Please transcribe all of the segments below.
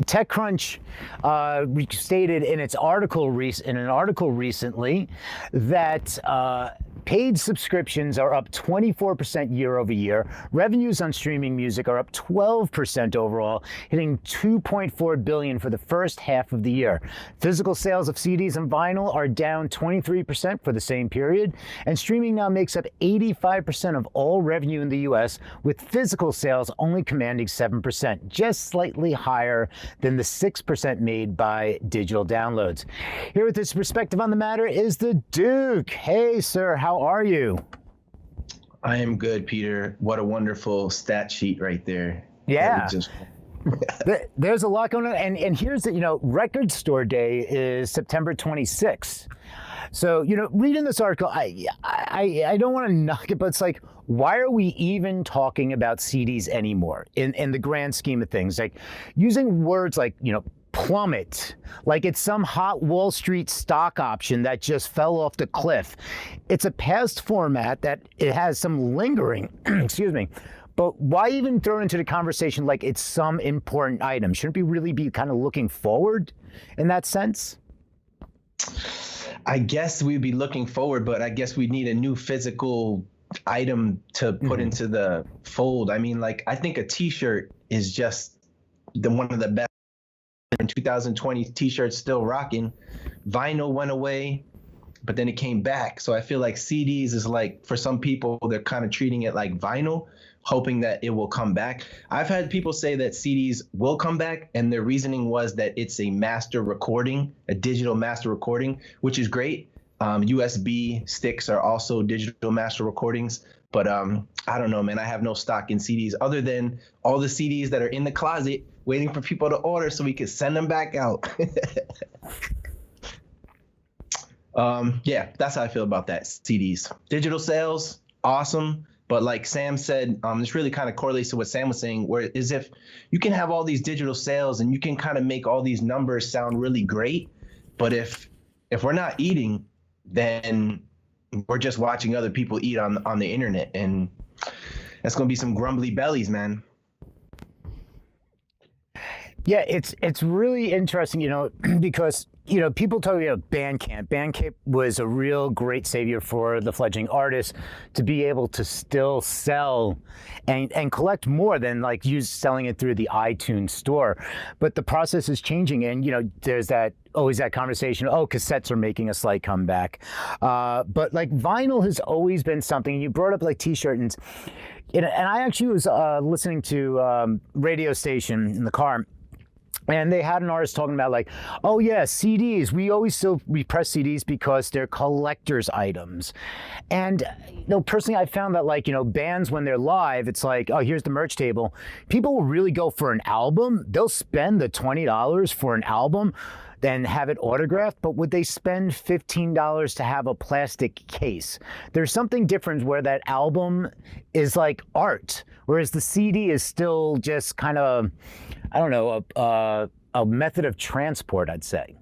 TechCrunch stated in its article in an article recently that paid subscriptions are up 24% year over year. Revenues on streaming music are up 12% overall, hitting $2.4 billion for the first half of the year. Physical sales of CDs and vinyl are down 23% for the same period, and streaming now makes up 85% of all revenue in the US, with physical sales only commanding 7%, just slightly higher than the 6% made by digital downloads. Here with his perspective on the matter is the Duke. Hey, sir, how are you? I am good, Peter. What a wonderful stat sheet right there. Yeah. There's a lot going on. And here's the, Record Store Day is September 26th. So, reading this article, I don't want to knock it, but it's like, why are we even talking about CDs anymore in the grand scheme of things? Like using words like, plummet, like it's some hot Wall Street stock option that just fell off the cliff. It's a past format that it has some lingering, excuse me, but why even throw into the conversation like it's some important item? Shouldn't we really be kind of looking forward in that sense? I guess we'd be looking forward, but I guess we need a new physical item to put into the fold. I mean, like, I think a t-shirt is just one of the best. In 2020, t-shirts still rocking. Vinyl went away, but then it came back. So I feel like CDs is like, for some people, they're kind of treating it like vinyl, hoping that it will come back. I've had people say that CDs will come back, and their reasoning was that it's a master recording, a digital master recording, which is great. USB sticks are also digital master recordings. But I don't know, man. I have no stock in CDs other than all the CDs that are in the closet waiting for people to order so we can send them back out. Yeah, that's how I feel about that. CDs. Digital sales, awesome. But like Sam said, this really kind of correlates to what Sam was saying, where is if you can have all these digital sales and you can kind of make all these numbers sound really great, but if we're not eating, then we're just watching other people eat on the internet, and that's going to be some grumbly bellies, man. Yeah, it's really interesting, because, people talk about Bandcamp. Bandcamp was a real great savior for the fledgling artists to be able to still sell and collect more than like selling it through the iTunes store. But the process is changing, and, there's always that conversation, cassettes are making a slight comeback. But like vinyl has always been something. You brought up like t-shirt and I actually was listening to radio station in the car. And they had an artist talking about like, oh yeah, CDs. We press CDs because they're collector's items. And personally, I found that like, bands when they're live, it's like, oh, here's the merch table. People will really go for an album. They'll spend the $20 for an album, then have it autographed, but would they spend $15 to have a plastic case? There's something different where that album is like art, whereas the CD is still just kind of, I don't know, a method of transport, I'd say.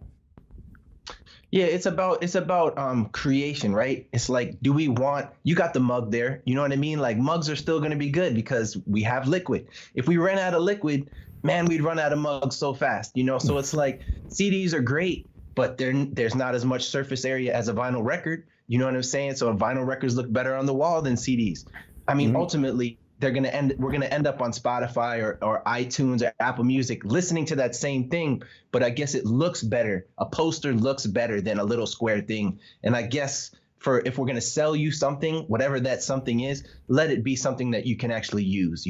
Yeah, it's about creation, right? It's like, you got the mug there, you know what I mean? Like mugs are still going to be good because we have liquid. If we ran out of liquid, man, we'd run out of mugs so fast, So it's like CDs are great, but there's not as much surface area as a vinyl record. You know what I'm saying? So vinyl records look better on the wall than CDs. I mean, ultimately, we're gonna end up on Spotify or iTunes or Apple Music listening to that same thing. But I guess it looks better. A poster looks better than a little square thing. And I guess if we're gonna sell you something, whatever that something is, let it be something that you can actually use.